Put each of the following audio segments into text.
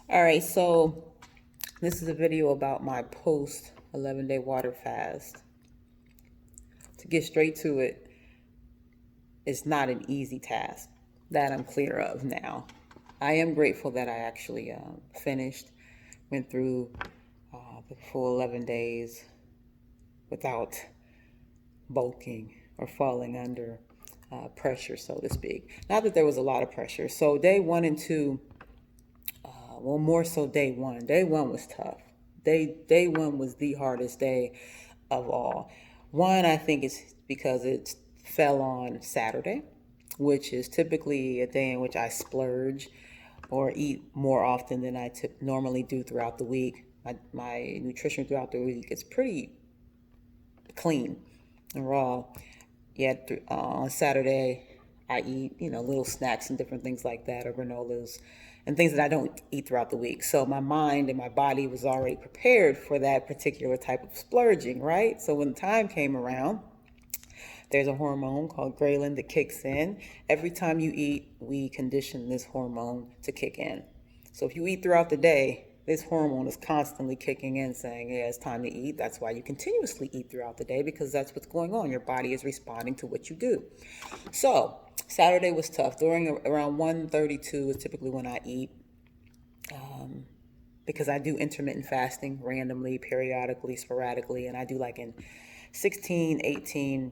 All right, so this is a video about my post 11-day water fast. To get straight to it, it's not an easy task. That I'm clear of now. I am grateful that I actually finished, went through the full 11 days without bulking or falling under pressure, so to speak. Not that there was a lot of pressure. So day 1 and 2, well, more so day 1. Day 1 was tough. Day 1 was the hardest day of all. One, I think it's because it fell on Saturday, which is typically a day in which I splurge or eat more often than I normally do throughout the week. My nutrition throughout the week is pretty clean and raw. Yet on Saturday, I eat, little snacks and different things like that, or granolas and things that I don't eat throughout the week. So my mind and my body was already prepared for that particular type of splurging, right? So when the time came around, there's a hormone called ghrelin that kicks in. Every time you eat, we condition this hormone to kick in. So if you eat throughout the day, this hormone is constantly kicking in saying, yeah, it's time to eat. That's why you continuously eat throughout the day, because that's what's going on. Your body is responding to what you do. So Saturday was tough. During around 1:32 is typically when I eat, because I do intermittent fasting randomly, periodically, sporadically, and I do like in 16, 18,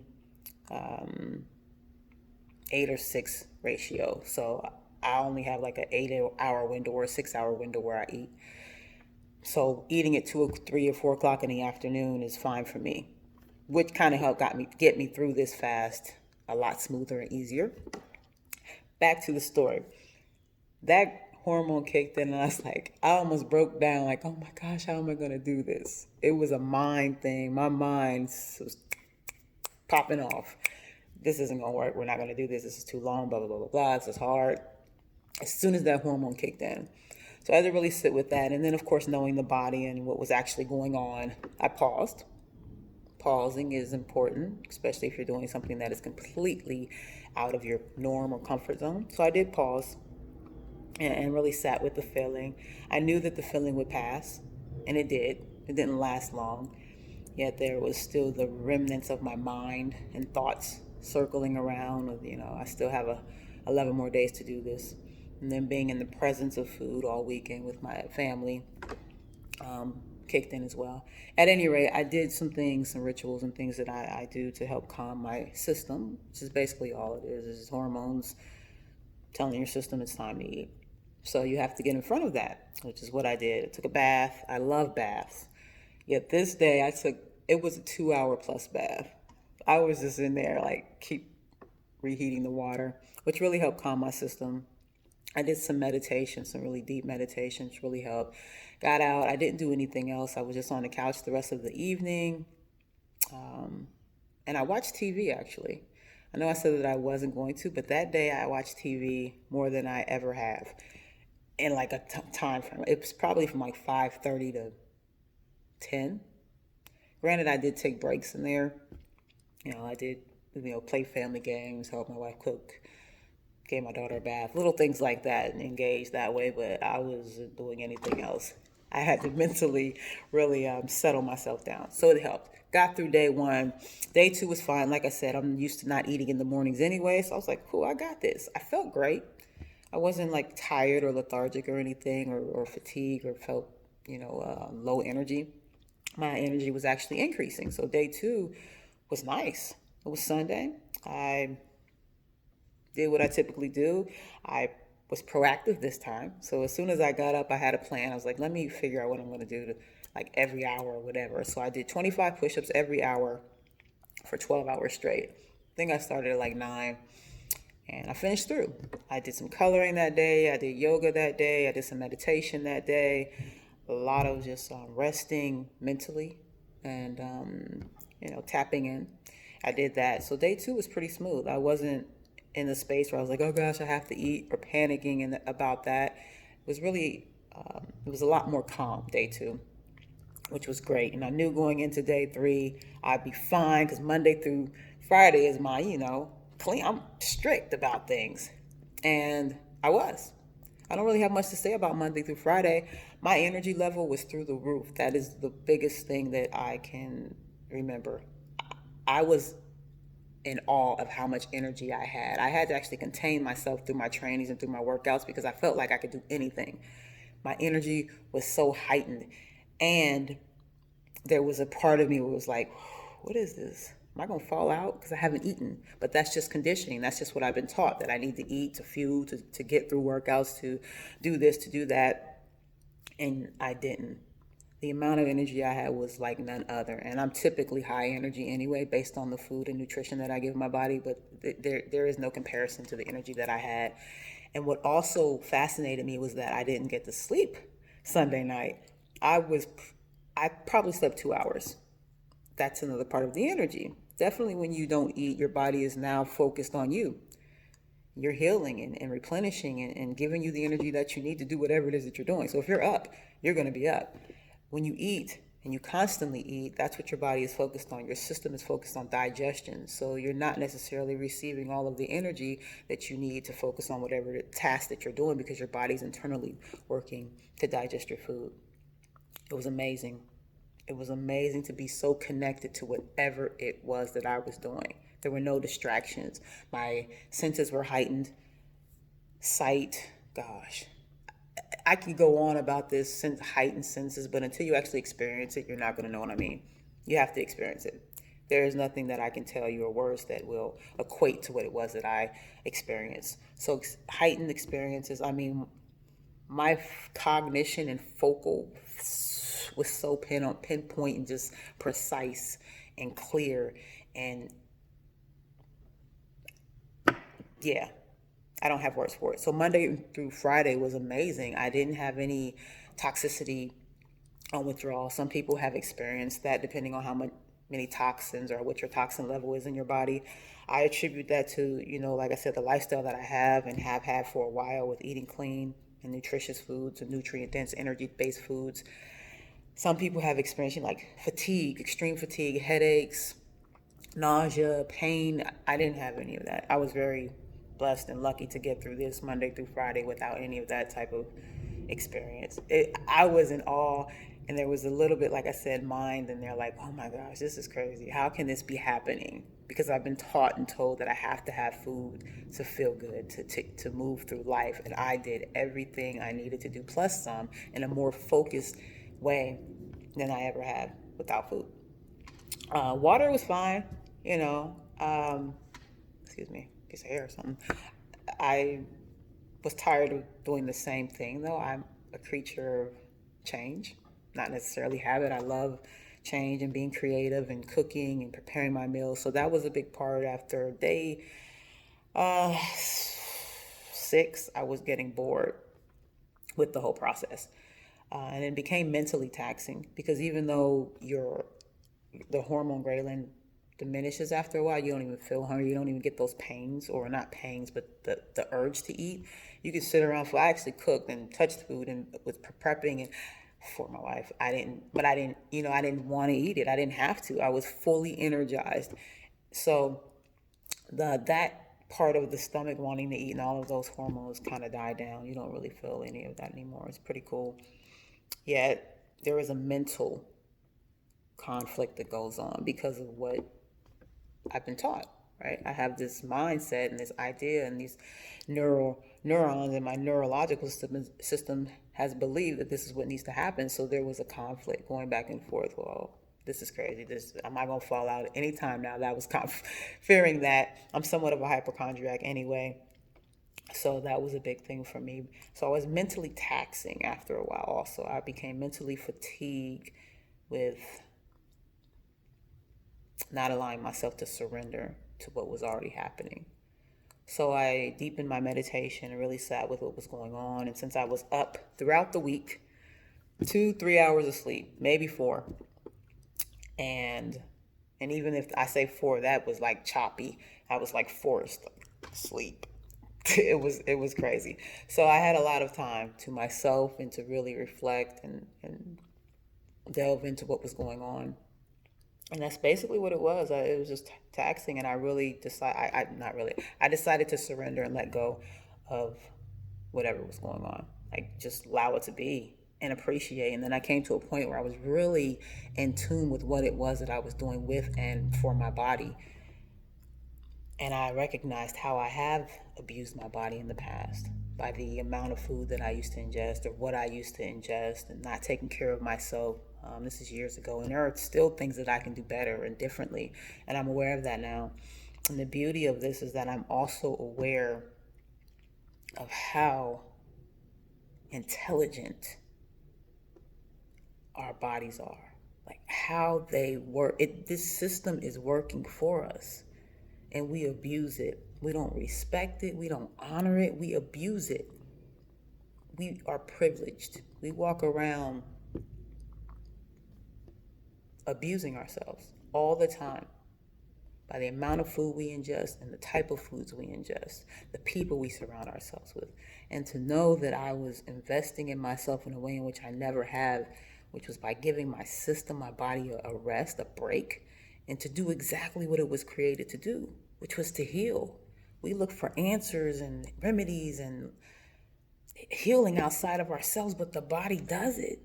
8 or 6 ratio. So I only have like an 8-hour window or a 6-hour window where I eat. So eating at 2 or 3 or 4 o'clock in the afternoon is fine for me, which kind of helped get me through this fast a lot smoother and easier. Back to the story. That hormone kicked in, and I was like, I almost broke down, like, oh my gosh, how am I going to do this? It was a mind thing. My mind was popping off. This isn't going to work. We're not going to do this. This is too long, blah, blah, blah, blah, blah. This is hard. As soon as that hormone kicked in. So I had to really sit with that. And then, of course, knowing the body and what was actually going on, I paused. Pausing is important, especially if you're doing something that is completely out of your norm or comfort zone. So I did pause and really sat with the feeling. I knew that the feeling would pass, and it did. It didn't last long. Yet there was still the remnants of my mind and thoughts circling around. I still have 11 more days to do this. And then being in the presence of food all weekend with my family kicked in as well. At any rate, I did some rituals and things that I do to help calm my system, which is basically all it is hormones telling your system it's time to eat. So you have to get in front of that, which is what I did. I took a bath. I love baths. Yet this day it was a 2-hour plus bath. I was just in there, like, keep reheating the water, which really helped calm my system. I did some meditation, some really deep meditations, really helped. Got out. I didn't do anything else. I was just on the couch the rest of the evening. And I watched TV, actually. I know I said that I wasn't going to, but that day I watched TV more than I ever have in like a time frame. It was probably from like 5:30 to 10. Granted, I did take breaks in there. I did, play family games, help my wife cook, gave my daughter a bath, little things like that, and engage that way. But I wasn't doing anything else. I had to mentally really settle myself down. So it helped. Got through day 1. Day 2 was fine. Like I said, I'm used to not eating in the mornings anyway. So I was like, cool, I got this. I felt great. I wasn't like tired or lethargic or anything, or fatigued, or felt, low energy. My energy was actually increasing. So day 2 was nice. It was Sunday. I did what I typically do. I was proactive this time. So as soon as I got up, I had a plan. I was like, let me figure out what I'm going to do like every hour or whatever. So I did 25 push-ups every hour for 12 hours straight. I think I started at like 9, and I finished through. I did some coloring that day. I did yoga that day. I did some meditation that day. A lot of just resting mentally and, tapping in. I did that. So day 2 was pretty smooth. I wasn't in the space where I was like, oh gosh, I have to eat, or panicking about that. It was really, it was a lot more calm day 2, which was great. And I knew going into day 3, I'd be fine, because Monday through Friday is my, clean. I'm strict about things. And I was. I don't really have much to say about Monday through Friday. My energy level was through the roof. That is the biggest thing that I can remember. I was in awe of how much energy I had. I had to actually contain myself through my trainings and through my workouts because I felt like I could do anything. My energy was so heightened. And there was a part of me where it was like, what is this? Am I going to fall out because I haven't eaten? But that's just conditioning. That's just what I've been taught, that I need to eat to fuel, to get through workouts, to do this, to do that. And I didn't. The amount of energy I had was like none other. And I'm typically high energy anyway, based on the food and nutrition that I give my body. But there is no comparison to the energy that I had. And what also fascinated me was that I didn't get to sleep Sunday night. I probably slept 2 hours. That's another part of the energy. Definitely when you don't eat, your body is now focused on you. You're healing and replenishing and giving you the energy that you need to do whatever it is that you're doing. So if you're up, you're going to be up. When you eat and you constantly eat, that's what your body is focused on. Your system is focused on digestion. So you're not necessarily receiving all of the energy that you need to focus on whatever task that you're doing because your body's internally working to digest your food. It was amazing. It was amazing to be so connected to whatever it was that I was doing. There were no distractions. My senses were heightened. Sight, gosh. I could go on about this heightened senses, but until you actually experience it, you're not going to know what I mean. You have to experience it. There is nothing that I can tell you or words that will equate to what it was that I experienced. So heightened experiences, I mean, my cognition and focal was so pinpoint and just precise and clear. And yeah, I don't have words for it. So Monday through Friday was amazing. I didn't have any toxicity on withdrawal. Some people have experienced that depending on how many toxins or what your toxin level is in your body. I attribute that to, like I said, the lifestyle that I have and have had for a while with eating clean and nutritious foods and nutrient-dense, energy-based foods. Some people have experienced like fatigue, extreme fatigue, headaches, nausea, pain. I didn't have any of that. I was very blessed and lucky to get through this Monday through Friday without any of that type of experience. I was in awe, and there was a little bit, like I said, mind, and they're like, oh my gosh, this is crazy. How can this be happening? Because I've been taught and told that I have to have food to feel good, to move through life. And I did everything I needed to do, plus some, in a more focused way than I ever had without food. Water was fine, excuse me, piece of hair or something. I was tired of doing the same thing though. I'm a creature of change, not necessarily habit. I love change and being creative and cooking and preparing my meals. So that was a big part. After day 6, I was getting bored with the whole process. And it became mentally taxing because even though the hormone ghrelin diminishes after a while, you don't even feel hungry. You don't even get those pains, or not pains, but the urge to eat. You can sit around I actually cooked and touched food and was prepping and for my wife. I didn't want to eat it. I didn't have to. I was fully energized. So that part of the stomach wanting to eat and all of those hormones kind of died down. You don't really feel any of that anymore. It's pretty cool. Yet there is a mental conflict that goes on because of what I've been taught, right? I have this mindset and this idea and these neurons in my neurological system has believed that this is what needs to happen. So there was a conflict going back and forth. Well, this is crazy. Am I going to fall out any time now? That was fearing that. I'm somewhat of a hypochondriac anyway. So that was a big thing for me. So I was mentally taxing after a while also. I became mentally fatigued with not allowing myself to surrender to what was already happening. So I deepened my meditation and really sat with what was going on. And since I was up throughout the week, 2-3 hours of sleep, maybe 4. And even if I say 4, that was like choppy. I was like forced sleep. It was crazy. So I had a lot of time to myself and to really reflect and delve into what was going on. And that's basically what it was. It was just taxing, and I really decided to surrender and let go of whatever was going on. Like, just allow it to be and appreciate. And then I came to a point where I was really in tune with what it was that I was doing with and for my body. And I recognized how I have abused my body in the past by the amount of food that I used to ingest or what I used to ingest and not taking care of myself. This is years ago, and there are still things that I can do better and differently, and I'm aware of that now. And the beauty of this is that I'm also aware of how intelligent our bodies are, like how they work. This system is working for us, and we abuse it. We don't respect it. We don't honor it. We abuse it. We are privileged. We walk around abusing ourselves all the time by the amount of food we ingest and the type of foods we ingest, the people we surround ourselves with. And to know that I was investing in myself in a way in which I never have, which was by giving my system, my body a rest, a break, and to do exactly what it was created to do, which was to heal. We look for answers and remedies and healing outside of ourselves, but the body does it.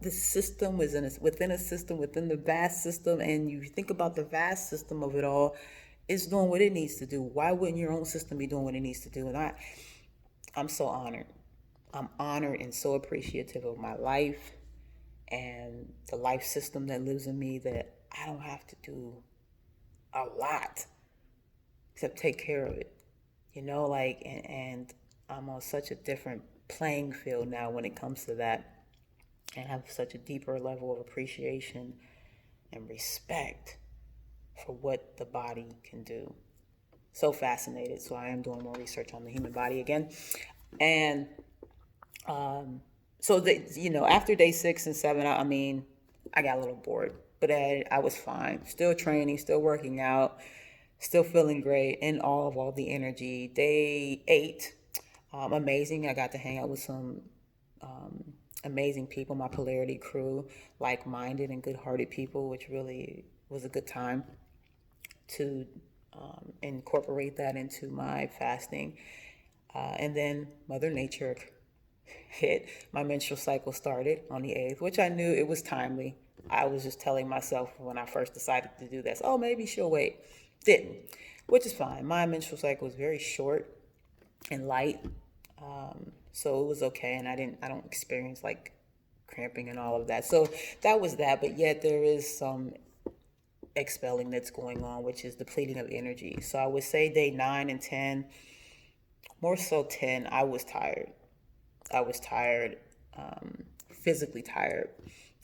The system is within a system, within the vast system, and you think about the vast system of it all, it's doing what it needs to do. Why wouldn't your own system be doing what it needs to do? And I'm so honored. I'm honored and so appreciative of my life and the life system that lives in me, that I don't have to do a lot except take care of it. And I'm on such a different playing field now when it comes to that, and have such a deeper level of appreciation and respect for what the body can do. So fascinated. So I am doing more research on the human body again. And after day 6 and 7, I got a little bored, but I was fine. Still training, still working out, still feeling great, and all the energy. Day 8, amazing. I got to hang out with some amazing people, my Polarity crew, like-minded and good-hearted people, which really was a good time to incorporate that into my fasting. And then Mother Nature hit. My menstrual cycle started on the 8th, which I knew it was timely. I was just telling myself when I first decided to do this, oh, maybe she'll wait. Didn't, which is fine. My menstrual cycle was very short and light. So it was okay, and I don't experience like cramping and all of that. So that was that, but yet there is some expelling that's going on, which is depleting of energy. So I would say day 9 and 10, more so 10, I was tired. Physically tired.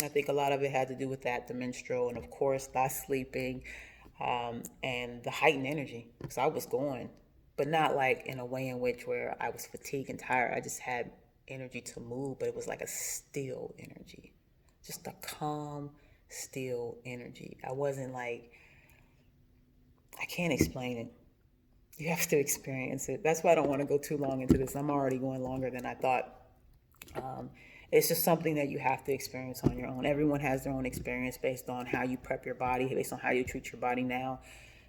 I think a lot of it had to do with that, the menstrual, and of course not sleeping, and the heightened energy, because I was going, but not like in a way in which where I was fatigued and tired. I just had energy to move, but it was like a still energy, just a calm, still energy. I wasn't like, I can't explain it. You have to experience it. That's why I don't want to go too long into this. I'm already going longer than I thought. It's just something that you have to experience on your own. Everyone has their own experience based on how you prep your body, based on how you treat your body now,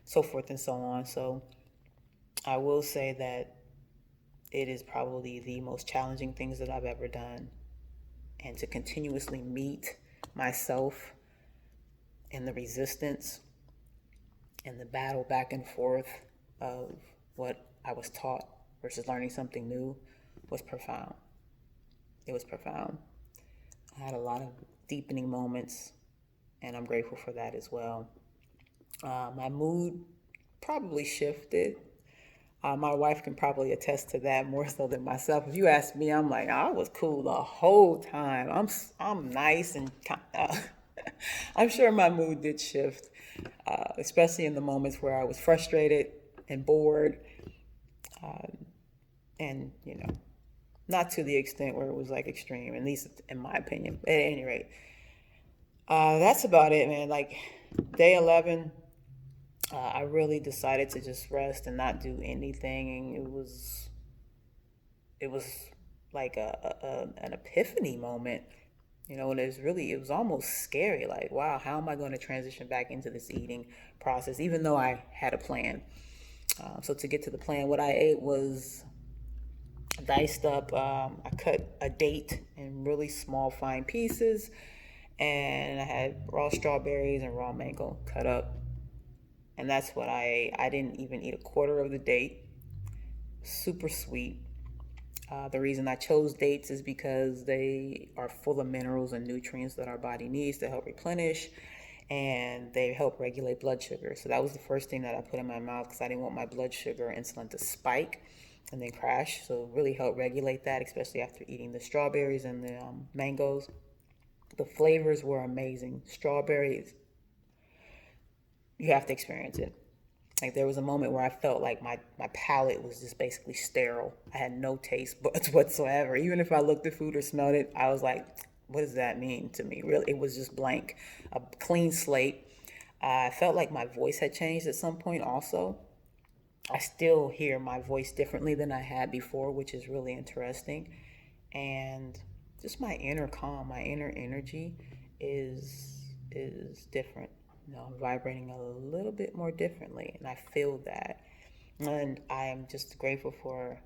so forth and so on. So I will say that it is probably the most challenging things that I've ever done. And to continuously meet myself in the resistance and the battle back and forth of what I was taught versus learning something new was profound. It was profound. I had a lot of deepening moments, and I'm grateful for that as well. My mood probably shifted. My wife can probably attest to that more so than myself. If you ask me, I'm like, I was cool the whole time. I'm nice and I'm sure my mood did shift, especially in the moments where I was frustrated and bored, and not to the extent where it was like extreme, at least in my opinion. But at any rate, that's about it, man. Like day 11. I really decided to just rest and not do anything. It was like an epiphany moment, and it was almost scary. Like, wow, how am I going to transition back into this eating process, even though I had a plan? So to get to the plan, what I ate was diced up. I cut a date in really small, fine pieces, and I had raw strawberries and raw mango cut up, and that's what I ate. I didn't even eat a quarter of the date. Super sweet. The reason I chose dates is because they are full of minerals and nutrients that our body needs to help replenish, and they help regulate blood sugar. So that was the first thing that I put in my mouth because I didn't want my blood sugar or insulin to spike and then crash. So it really helped regulate that, especially after eating the strawberries and the mangoes. The flavors were amazing. Strawberries, you have to experience it. Like there was a moment where I felt like my palate was just basically sterile. I had no taste buds whatsoever. Even if I looked at food or smelled it, I was like, what does that mean to me? Really, it was just blank, a clean slate. I felt like my voice had changed at some point also. I still hear my voice differently than I had before, which is really interesting. And just my inner calm, my inner energy is different. You know, I'm vibrating a little bit more differently, and I feel that. And I am just grateful for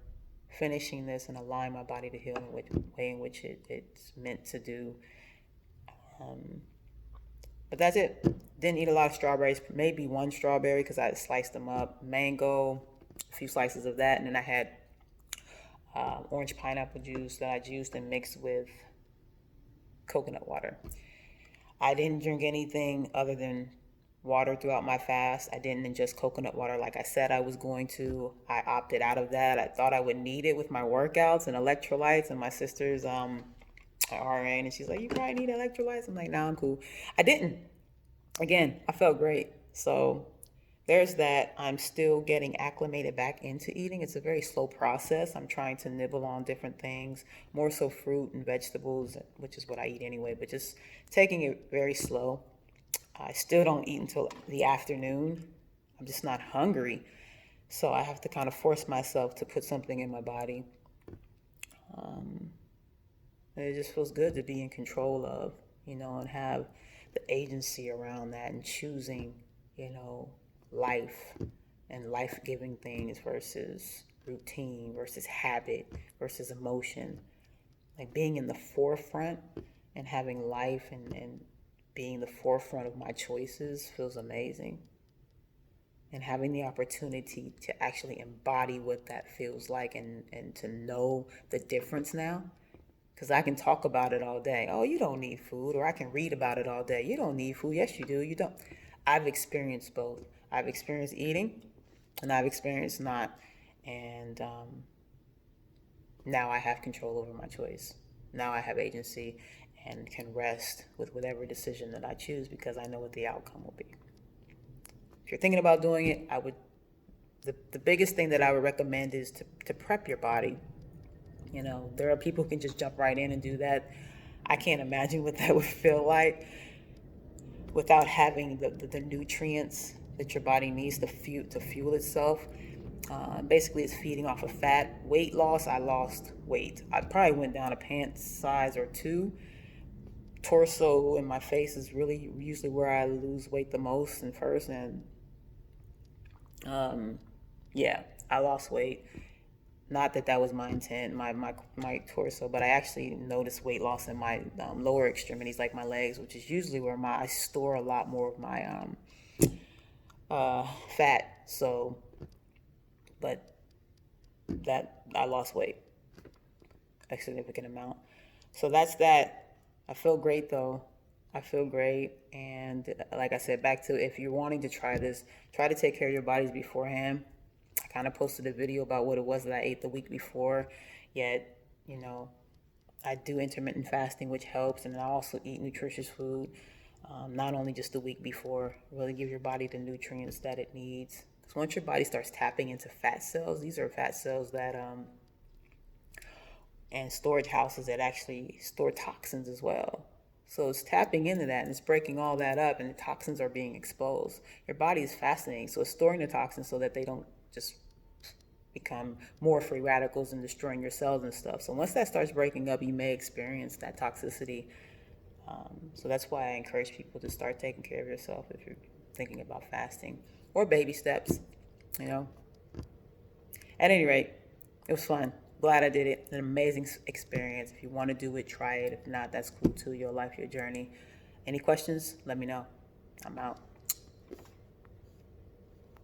finishing this and allowing my body to heal in the way in which it's meant to do. Um, but that's it. Didn't eat a lot of strawberries, maybe one strawberry because I sliced them up. Mango, a few slices of that, and then I had orange pineapple juice that I juiced and mixed with coconut water. I didn't drink anything other than water throughout my fast. I didn't ingest coconut water like I said I was going to. I opted out of that. I thought I would need it with my workouts and electrolytes, and my sister's RN, and she's like, "You probably need electrolytes." I'm like, "Nah, I'm cool." I didn't. Again, I felt great. So there's that. I'm still getting acclimated back into eating. It's a very slow process. I'm trying to nibble on different things, more so fruit and vegetables, which is what I eat anyway, but just taking it very slow. I still don't eat until the afternoon. I'm just not hungry. So I have to kind of force myself to put something in my body. Um, and it just feels good to be in control of, and have the agency around that and choosing, you know, life and life giving things versus routine versus habit versus emotion. Like being in the forefront and having life and being the forefront of my choices feels amazing. And having the opportunity to actually embody what that feels like and to know the difference now. Because I can talk about it all day. Oh, you don't need food. Or I can read about it all day. You don't need food. Yes, you do. You don't. I've experienced both. I've experienced eating and I've experienced not. And now I have control over my choice. Now I have agency and can rest with whatever decision that I choose because I know what the outcome will be. If you're thinking about doing it, the biggest thing that I would recommend is to prep your body. You know, there are people who can just jump right in and do that. I can't imagine what that would feel like without having the nutrients that your body needs to fuel itself. Basically, it's feeding off of fat. Weight loss, I lost weight. I probably went down a pant size or two. Torso and my face is really usually where I lose weight the most and first. And yeah, I lost weight. Not that that was my intent, my torso, but I actually noticed weight loss in my lower extremities, like my legs, which is usually where I store a lot more of my fat. So, but that I lost weight a significant amount. So that's that. I feel great though. I feel great. And like I said, back to if you're wanting to try this, try to take care of your bodies beforehand. I kind of posted a video about what it was that I ate the week before. Yet, you know, I do intermittent fasting, which helps. And I also eat nutritious food, not only just the week before. Really give your body the nutrients that it needs. Because once your body starts tapping into fat cells, these are fat cells that and storage houses that actually store toxins as well. So it's tapping into that and it's breaking all that up, and the toxins are being exposed. Your body is fascinating, so it's storing the toxins so that they don't just become more free radicals and destroying your cells and stuff. So once that starts breaking up, you may experience that toxicity. So that's why I encourage people to start taking care of yourself if you're thinking about fasting, or baby steps, you know. At any rate, it was fun. glad I did it. An amazing experience. If you want to do it, try it. If not, that's cool too. Your life, your journey. Any questions? Let me know. I'm out.